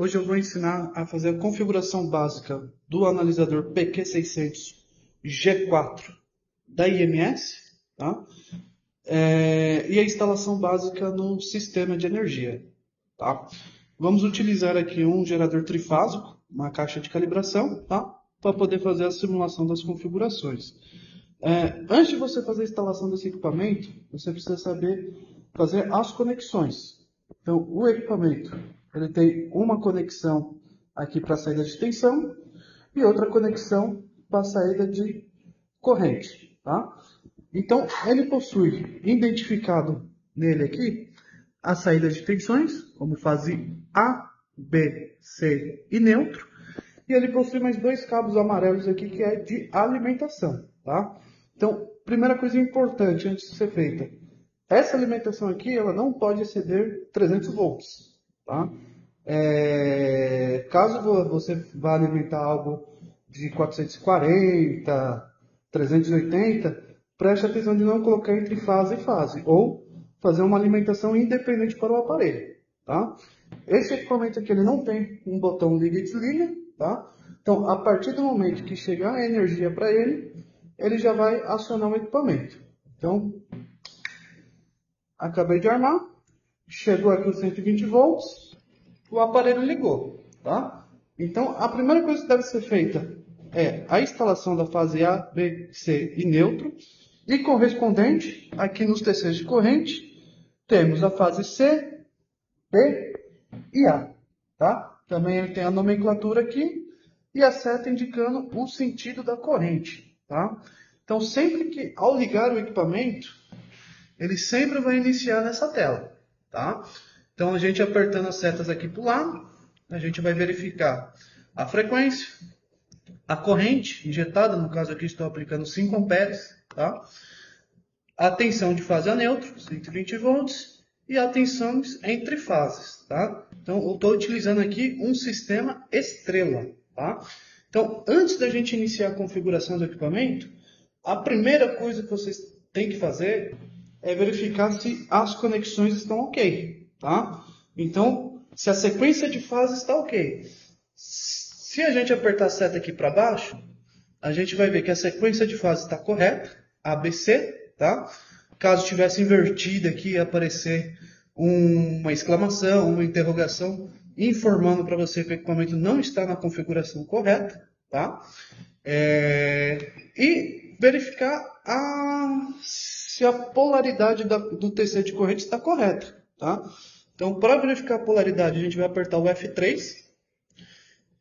Hoje eu vou ensinar a fazer a configuração básica do analisador PQ600 G4 da IMS, tá? E a instalação básica no sistema de energia, tá? Vamos utilizar aqui um gerador trifásico, uma caixa de calibração, tá? Para poder fazer a simulação das configurações. Antes de você fazer a instalação desse equipamento, você precisa saber fazer as conexões. Então, o equipamento ele tem uma conexão aqui para a saída de tensão e outra conexão para a saída de corrente, tá? Então, ele possui identificado nele aqui a saída de tensões, como fase A, B, C e neutro. E ele possui mais dois cabos amarelos aqui que é de alimentação, tá? Então, primeira coisa importante antes de ser feita, essa alimentação aqui ela não pode exceder 300 volts, tá? Caso você vá alimentar algo de 440, 380, preste atenção de não colocar entre fase e fase, ou fazer uma alimentação independente para o aparelho, tá? Esse equipamento aqui ele não tem um botão liga e desliga, tá? Então, a partir do momento que chegar a energia para ele, ele já vai acionar o equipamento. Então, acabei de armar, chegou aqui os 120 volts, o aparelho ligou, tá? Então, a primeira coisa que deve ser feita é a instalação da fase A, B, C e neutro, e correspondente, aqui nos TCs de corrente, temos a fase C, B e A, tá? Também ele tem a nomenclatura aqui e a seta indicando o sentido da corrente, tá? Então, sempre que, ao ligar o equipamento, ele sempre vai iniciar nessa tela, tá? Então, a gente apertando as setas aqui para o lado, a gente vai verificar a frequência, a corrente injetada, no caso aqui estou aplicando 5 amperes, tá? A tensão de fase a neutro, 120 volts, e a tensão entre fases, tá? Então, eu estou utilizando aqui um sistema estrela, tá? Então, antes da gente iniciar a configuração do equipamento, a primeira coisa que vocês têm que fazer é verificar se as conexões estão ok, tá? Então, se a sequência de fases está ok. Se a gente apertar a seta aqui para baixo, a gente vai ver que a sequência de fases está correta, ABC, tá? Caso tivesse invertida aqui, ia aparecer uma exclamação, uma interrogação, informando para você que o equipamento não está na configuração correta, tá? E verificar se a polaridade do TC de corrente está correta, tá? Então, para verificar a polaridade, a gente vai apertar o F3,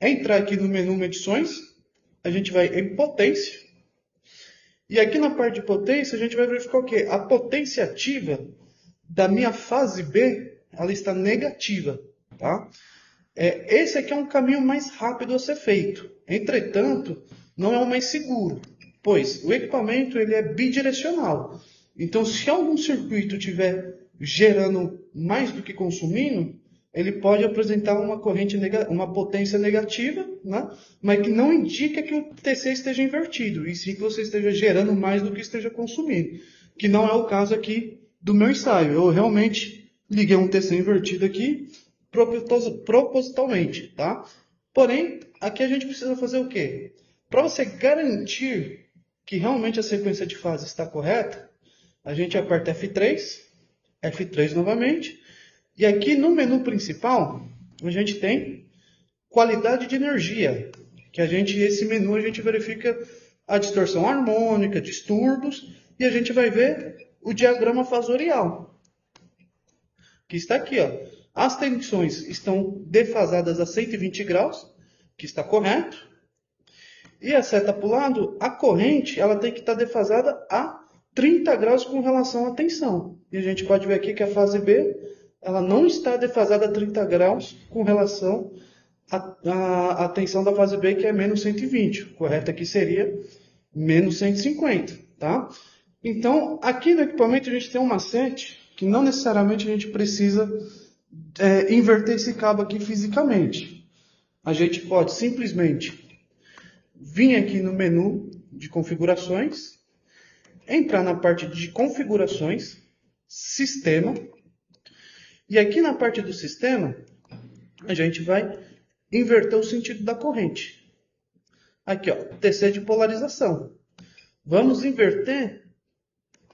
entrar aqui no menu Medições, a gente vai em Potência, e aqui na parte de potência, a gente vai verificar o quê? A potência ativa da minha fase B, ela está negativa, tá? Esse aqui é um caminho mais rápido a ser feito. Entretanto, não é o mais seguro, pois o equipamento ele é bidirecional. Então, se algum circuito estiver gerando mais do que consumindo, ele pode apresentar uma corrente uma potência negativa, né? Mas que não indica que o TC esteja invertido, e sim que você esteja gerando mais do que esteja consumindo, que não é o caso aqui do meu ensaio. Eu realmente liguei um TC invertido aqui propositalmente, tá? Porém, aqui a gente precisa fazer o quê? Para você garantir que realmente a sequência de fase está correta, a gente aperta F3, F3 novamente, e aqui no menu principal, a gente tem qualidade de energia, que esse menu a gente verifica a distorção harmônica, distúrbios, e a gente vai ver o diagrama fasorial, que está aqui, ó. As tensões estão defasadas a 120 graus, que está correto, e a seta para o lado, a corrente ela tem que estar defasada a 30 graus com relação à tensão. E a gente pode ver aqui que a fase B ela não está defasada a 30 graus com relação à tensão da fase B, que é menos 120. O correto aqui seria menos 150, tá? Então, aqui no equipamento a gente tem um macete que não necessariamente a gente precisa inverter esse cabo aqui fisicamente. A gente pode simplesmente vir aqui no menu de configurações, entrar na parte de configurações, sistema, e aqui na parte do sistema, a gente vai inverter o sentido da corrente. Aqui, ó, TC de polarização. Vamos inverter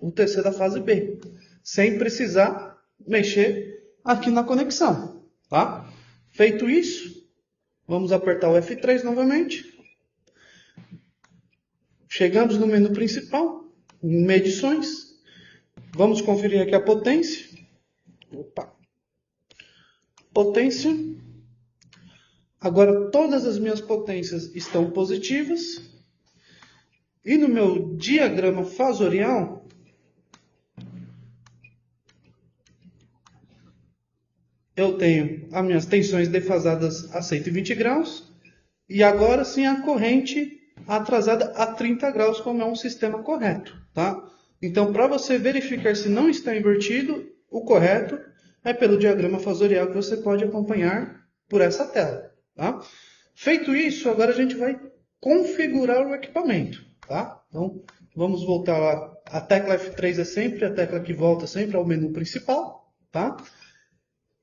o TC da fase B, sem precisar mexer aqui na conexão, tá? Feito isso, vamos apertar o F3 novamente. Chegamos no menu principal, medições. Vamos conferir aqui a potência. Opa. Potência. Agora todas as minhas potências estão positivas. E no meu diagrama fasorial, eu tenho as minhas tensões defasadas a 120 graus. E agora sim a corrente atrasada a 30 graus, como é um sistema correto, tá? Então, para você verificar se não está invertido, o correto é pelo diagrama fasorial que você pode acompanhar por essa tela, tá? Feito isso, agora a gente vai configurar o equipamento, tá? Então, vamos voltar lá. A tecla F3 é sempre a tecla que volta sempre ao menu principal, tá?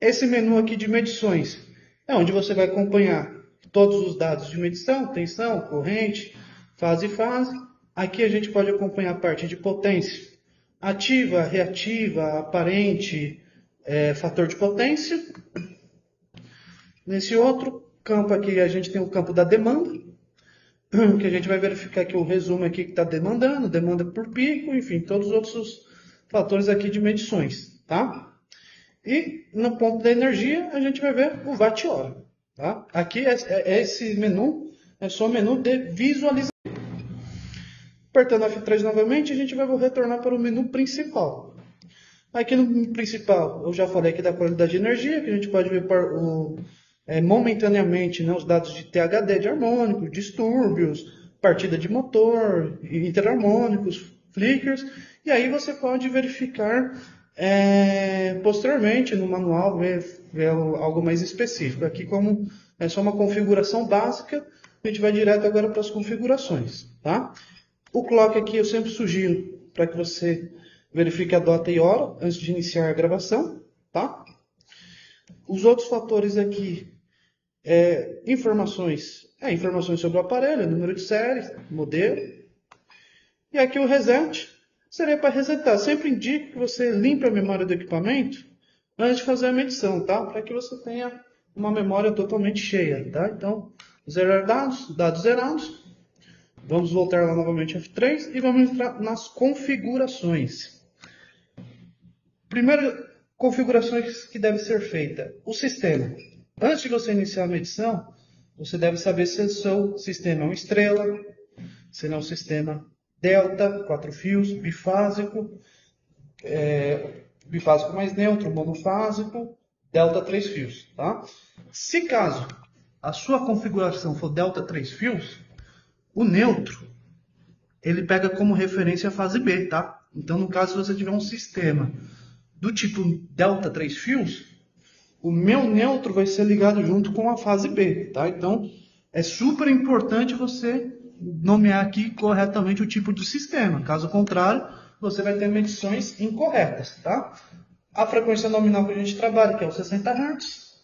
Esse menu aqui de medições é onde você vai acompanhar todos os dados de medição, tensão, corrente, fase e fase. Aqui a gente pode acompanhar a parte de potência ativa, reativa, aparente, fator de potência. Nesse outro campo aqui a gente tem o campo da demanda, que a gente vai verificar aqui o resumo aqui que está demandando, demanda por pico, enfim, todos os outros fatores aqui de medições, tá? E no ponto da energia a gente vai ver o watt-hora. Tá? Aqui esse menu é só o menu de visualização. Apertando F3 novamente, a gente vai retornar para o menu principal. Aqui no menu principal, eu já falei aqui da qualidade de energia, que a gente pode ver momentaneamente, né, os dados de THD de harmônico, distúrbios, partida de motor, interharmônicos, flickers, e aí você pode verificar posteriormente no manual, ver algo mais específico. Aqui, como é só uma configuração básica, a gente vai direto agora para as configurações, tá? O clock aqui eu sempre sugiro para que você verifique a data e hora antes de iniciar a gravação, tá? Os outros fatores aqui, informações sobre o aparelho, número de série, modelo. E aqui o reset seria para resetar. Sempre indico que você limpe a memória do equipamento antes de fazer a medição, tá? Para que você tenha uma memória totalmente cheia, tá? Então, zerar dados zerados. Vamos voltar lá novamente F3 e vamos entrar nas configurações. Primeira configurações que deve ser feita, o sistema. Antes de você iniciar a medição, você deve saber se o seu sistema é uma estrela, se não é um sistema delta, 4 fios, bifásico, bifásico mais neutro, monofásico, delta 3 fios, tá? Se caso a sua configuração for delta 3 fios, o neutro, ele pega como referência a fase B, tá? Então, no caso, se você tiver um sistema do tipo delta 3 fios, o meu neutro vai ser ligado junto com a fase B, tá? Então, é super importante você nomear aqui corretamente o tipo de sistema. Caso contrário, você vai ter medições incorretas, tá? A frequência nominal que a gente trabalha, que é o 60 Hz.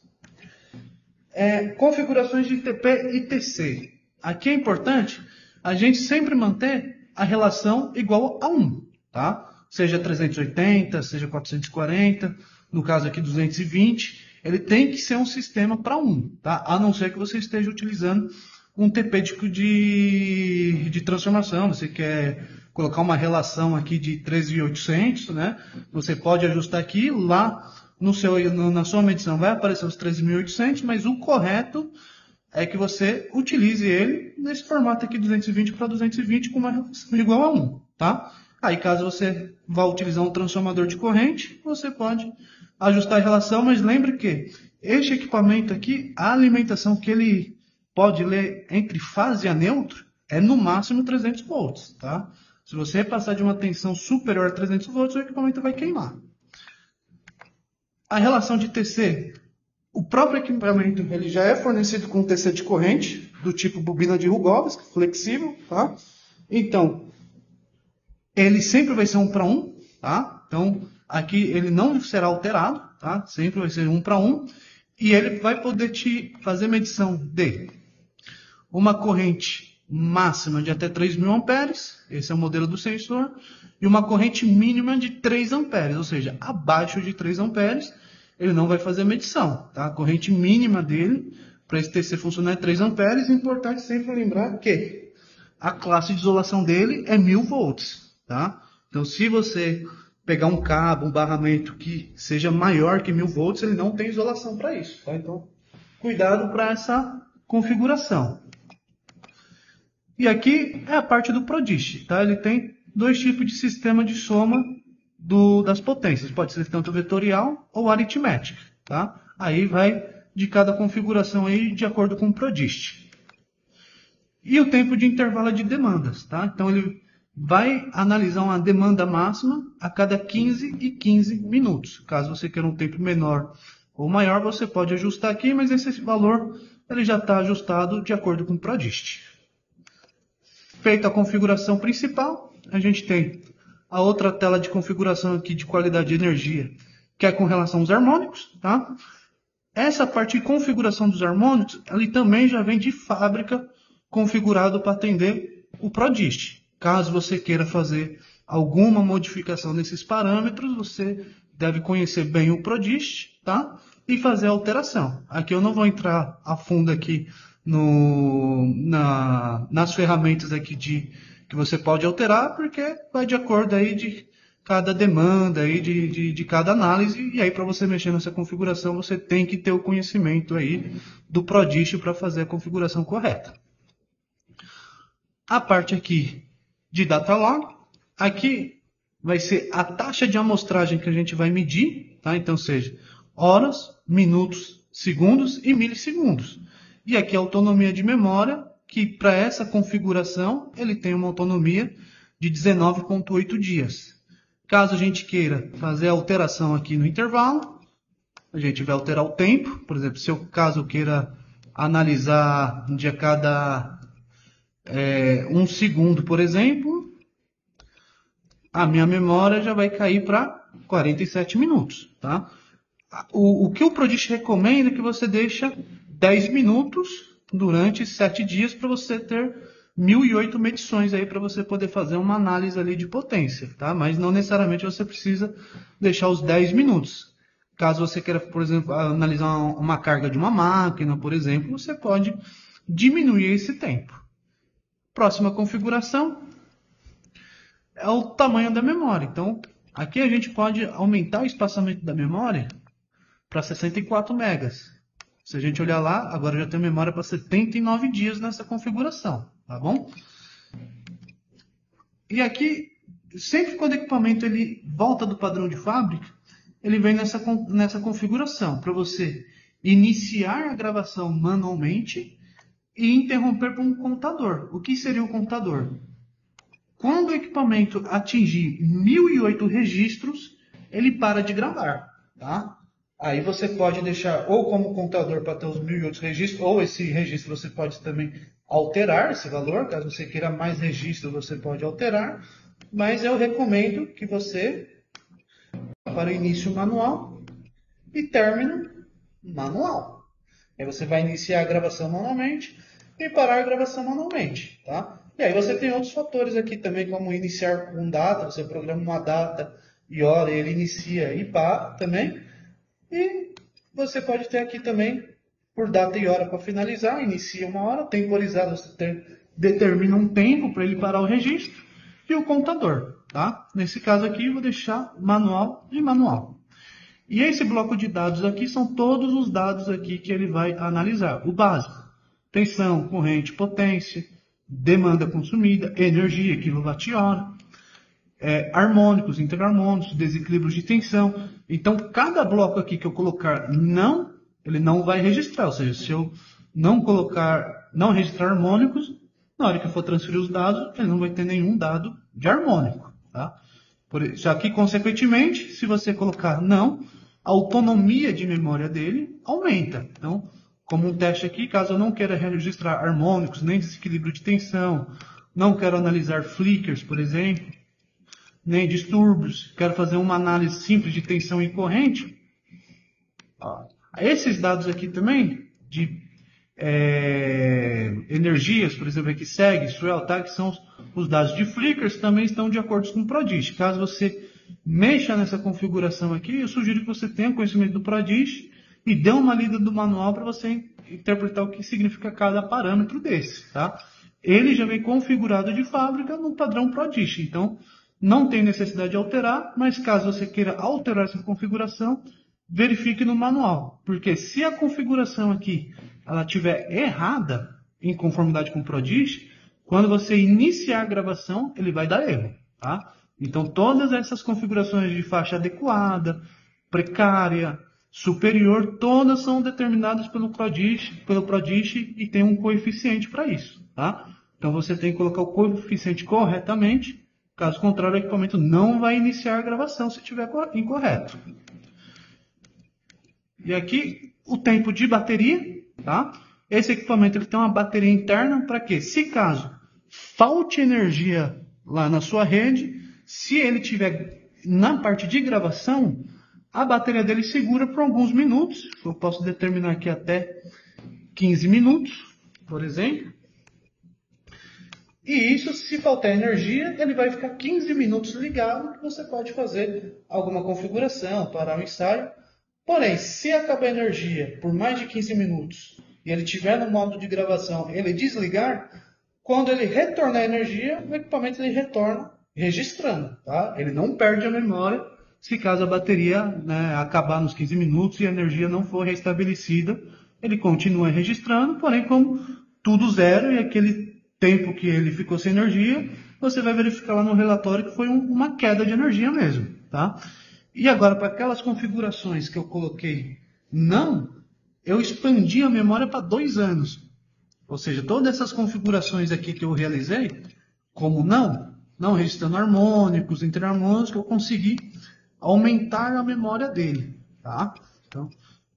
Configurações de TP e TC. Aqui é importante a gente sempre manter a relação igual a 1, tá? Seja 380, seja 440, no caso aqui 220, ele tem que ser um sistema para 1, tá? A não ser que você esteja utilizando um TP de transformação, você quer colocar uma relação aqui de 13.800, né? Você pode ajustar aqui, lá na sua medição vai aparecer os 13.800, mas o correto é que você utilize ele nesse formato aqui 220 para 220 com uma relação igual a 1, tá? Aí caso você vá utilizar um transformador de corrente, você pode ajustar a relação, mas lembre que este equipamento aqui, a alimentação que ele pode ler entre fase a neutro é no máximo 300 volts, tá? Se você passar de uma tensão superior a 300 volts, o equipamento vai queimar. A relação de TC, o próprio equipamento ele já é fornecido com TC de corrente, do tipo bobina de Rugowski, flexível, tá? Então, ele sempre vai ser 1 para 1, tá? Então, aqui ele não será alterado, tá? Sempre vai ser 1 para 1. E ele vai poder te fazer medição de uma corrente máxima de até 3.000 amperes, esse é o modelo do sensor, e uma corrente mínima de 3 amperes, ou seja, abaixo de 3 amperes, ele não vai fazer medição. Tá? A corrente mínima dele, para esse TC funcionar, é 3 amperes. É importante sempre lembrar que a classe de isolação dele é 1.000 volts. Tá? Então, se você pegar um cabo, um barramento que seja maior que 1.000 volts, ele não tem isolação para isso. Tá? Então, cuidado para essa configuração. E aqui é a parte do ProDish. Tá? Ele tem dois tipos de sistema de soma das potências. Pode ser tanto vetorial ou aritmética. Tá? Aí vai de cada configuração aí de acordo com o ProDish. E o tempo de intervalo de demandas. Tá? Então ele vai analisar uma demanda máxima a cada 15 e 15 minutos. Caso você queira um tempo menor ou maior, você pode ajustar aqui, mas esse valor ele já está ajustado de acordo com o ProDish. Feita a configuração principal, a gente tem a outra tela de configuração aqui de qualidade de energia, que é com relação aos harmônicos. Tá? Essa parte de configuração dos harmônicos, ele também já vem de fábrica configurado para atender o ProDish. Caso você queira fazer alguma modificação nesses parâmetros, você deve conhecer bem o ProDish, tá? E fazer a alteração. Aqui eu não vou entrar a fundo aqui nas ferramentas aqui que você pode alterar, porque vai de acordo aí de cada demanda, aí de cada análise, e aí para você mexer nessa configuração, você tem que ter o conhecimento aí do ProDish para fazer a configuração correta. A parte aqui de data log, aqui vai ser a taxa de amostragem que a gente vai medir, tá? Então, seja horas, minutos, segundos e milissegundos. E aqui a autonomia de memória, que para essa configuração, ele tem uma autonomia de 19,8 dias. Caso a gente queira fazer a alteração aqui no intervalo, a gente vai alterar o tempo. Por exemplo, se eu caso queira analisar de a cada 1 segundo, por exemplo, a minha memória já vai cair para 47 minutos. Tá? O que o ProDish recomenda é que você deixe 10 minutos durante 7 dias para você ter 1.008 medições aí para você poder fazer uma análise ali de potência. Tá? Mas não necessariamente você precisa deixar os 10 minutos. Caso você queira, por exemplo, analisar uma carga de uma máquina, por exemplo, você pode diminuir esse tempo. Próxima configuração é o tamanho da memória. Então, aqui a gente pode aumentar o espaçamento da memória para 64 megas. Se a gente olhar lá, agora já tem memória para 79 dias nessa configuração, tá bom? E aqui, sempre quando o equipamento ele volta do padrão de fábrica, ele vem nessa configuração, para você iniciar a gravação manualmente e interromper por um contador. O que seria um contador? Quando o equipamento atingir 1.008 registros, ele para de gravar. Tá? Aí você pode deixar ou como contador para ter os 1.008 registros, ou esse registro você pode também alterar esse valor. Caso você queira mais registros, você pode alterar. Mas eu recomendo que você para início manual e término manual. Aí você vai iniciar a gravação manualmente e parar a gravação manualmente, tá? E aí você tem outros fatores aqui também, como iniciar com data, você programa uma data e hora, ele inicia e para também. E você pode ter aqui também, por data e hora para finalizar, inicia uma hora, temporizado, você determina um tempo para ele parar o registro, e o contador, tá? Nesse caso aqui, eu vou deixar manual e manual. E esse bloco de dados aqui são todos os dados aqui que ele vai analisar. O básico, tensão, corrente, potência, demanda consumida, energia, quilowatt-hora, harmônicos, interharmônicos, desequilíbrios de tensão. Então, cada bloco aqui que eu colocar não, ele não vai registrar. Ou seja, se eu não registrar harmônicos, na hora que eu for transferir os dados, ele não vai ter nenhum dado de harmônico. Tá? Já que, consequentemente, se você colocar não, a autonomia de memória dele aumenta. Então, como um teste aqui, caso eu não queira registrar harmônicos, nem desequilíbrio de tensão, não quero analisar flickers, por exemplo, nem distúrbios, quero fazer uma análise simples de tensão e corrente, Esses dados aqui também, de energias, por exemplo, aqui segue, swell, tá, que são os dados de flickers, também estão de acordo com o Prodigy. Caso você mexa nessa configuração aqui, eu sugiro que você tenha conhecimento do Prodigy e dê uma lida do manual para você interpretar o que significa cada parâmetro desse, tá? Ele já vem configurado de fábrica no padrão Prodigy, então não tem necessidade de alterar, mas caso você queira alterar essa configuração, verifique no manual, porque se a configuração aqui ela estiver errada, em conformidade com o Prodigy, quando você iniciar a gravação, ele vai dar erro, tá? Então todas essas configurações de faixa adequada, precária, superior, todas são determinadas pelo Prodigy e tem um coeficiente para isso, tá? Então você tem que colocar o coeficiente corretamente, caso contrário o equipamento não vai iniciar a gravação se estiver incorreto. E aqui o tempo de bateria, tá? Esse equipamento ele tem uma bateria interna para quê? Se caso falte energia lá na sua rede, se ele tiver na parte de gravação, a bateria dele segura por alguns minutos. Eu posso determinar aqui até 15 minutos, por exemplo. E isso, se faltar energia, ele vai ficar 15 minutos ligado, que você pode fazer alguma configuração, parar o ensaio. Porém, se acabar a energia por mais de 15 minutos e ele estiver no modo de gravação, ele desligar, quando ele retornar a energia, o equipamento ele retorna registrando, tá? Ele não perde a memória se caso a bateria, né, acabar nos 15 minutos e a energia não for restabelecida, ele continua registrando, porém como tudo zero e aquele tempo que ele ficou sem energia, você vai verificar lá no relatório que foi uma queda de energia mesmo, tá? E agora, para aquelas configurações que eu coloquei não, eu expandi a memória para 2 anos. Ou seja, todas essas configurações aqui que eu realizei, como não registrando harmônicos, interharmônicos, eu consegui aumentar a memória dele, tá? Então,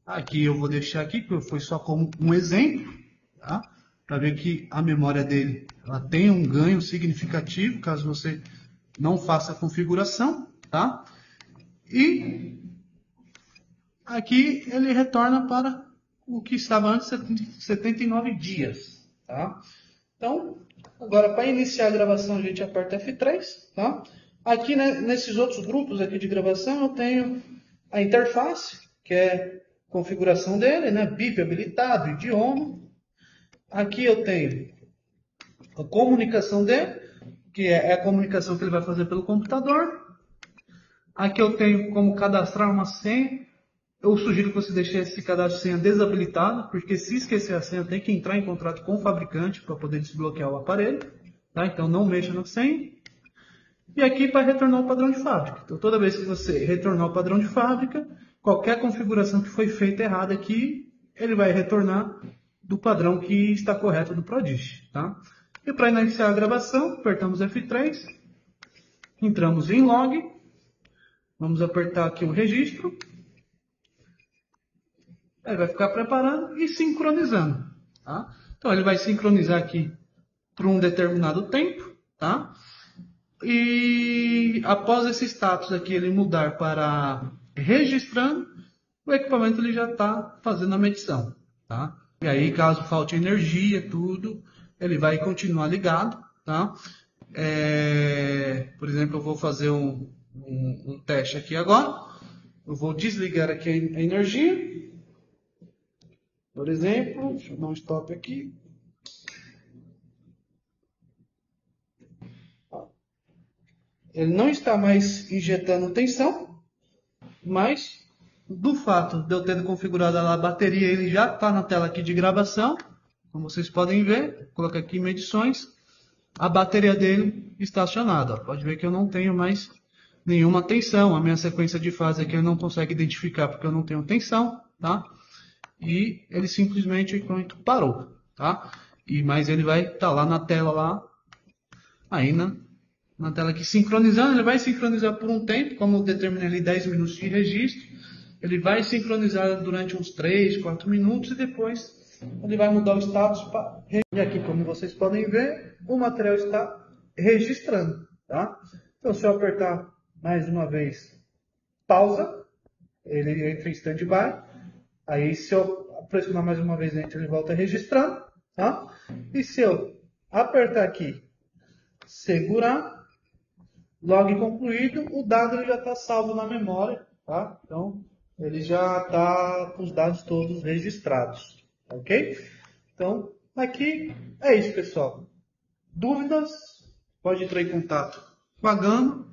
aqui eu vou deixar aqui, que foi só como um exemplo, tá? Para ver que a memória dele ela tem um ganho significativo, caso você não faça a configuração, tá? E aqui ele retorna para o que estava antes, 79 dias, tá? Então, agora para iniciar a gravação a gente aperta F3, tá? Aqui, né, nesses outros grupos aqui de gravação eu tenho a interface, que é a configuração dele, né? BIP habilitado, idioma. Aqui eu tenho a comunicação dele, que é a comunicação que ele vai fazer pelo computador. Aqui eu tenho como cadastrar uma senha. Eu sugiro que você deixe esse cadastro de senha desabilitado, porque se esquecer a senha tem que entrar em contato com o fabricante para poder desbloquear o aparelho. Tá? Então não mexa na senha. E aqui para retornar o padrão de fábrica. Então toda vez que você retornar o padrão de fábrica, qualquer configuração que foi feita errada aqui, ele vai retornar do padrão que está correto do Prodigy. Tá? E para iniciar a gravação, apertamos F3, entramos em log, vamos apertar aqui o registro. Ele vai ficar preparando e sincronizando. Tá? Então ele vai sincronizar aqui por um determinado tempo. Tá? E após esse status aqui ele mudar para registrando, o equipamento ele já está fazendo a medição. Tá? E aí caso falte energia, tudo, ele vai continuar ligado. Tá? Por exemplo, eu vou fazer um teste aqui agora. Eu vou desligar aqui a energia. Por exemplo, deixa eu dar um stop aqui. Ele não está mais injetando tensão, mas do fato de eu ter configurado a bateria, ele já está na tela aqui de gravação. Como vocês podem ver, vou colocar aqui em medições, a bateria dele está acionada. Pode ver que eu não tenho mais nenhuma tensão. A minha sequência de fase aqui eu não consigo identificar porque eu não tenho tensão, tá? E ele simplesmente parou, tá? Mas ele vai estar lá na tela lá, aí na tela aqui sincronizando. Ele vai sincronizar por um tempo, como eu determinei ali 10 minutos de registro. Ele vai sincronizar durante uns 3, 4 minutos e depois ele vai mudar o status para... E aqui, como vocês podem ver, o material está registrando, tá? Então se eu apertar mais uma vez pausa, ele entra em stand-by. Aí se eu pressionar mais uma vez Enter, ele volta registrando, tá? E se eu apertar aqui, segurar, log concluído, o dado ele já está salvo na memória, tá? Então, ele já está com os dados todos registrados, ok? Então, aqui é isso, pessoal. Dúvidas? Pode entrar em contato com a Gama.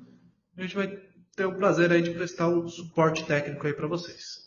A gente vai ter o prazer aí de prestar um suporte técnico aí para vocês.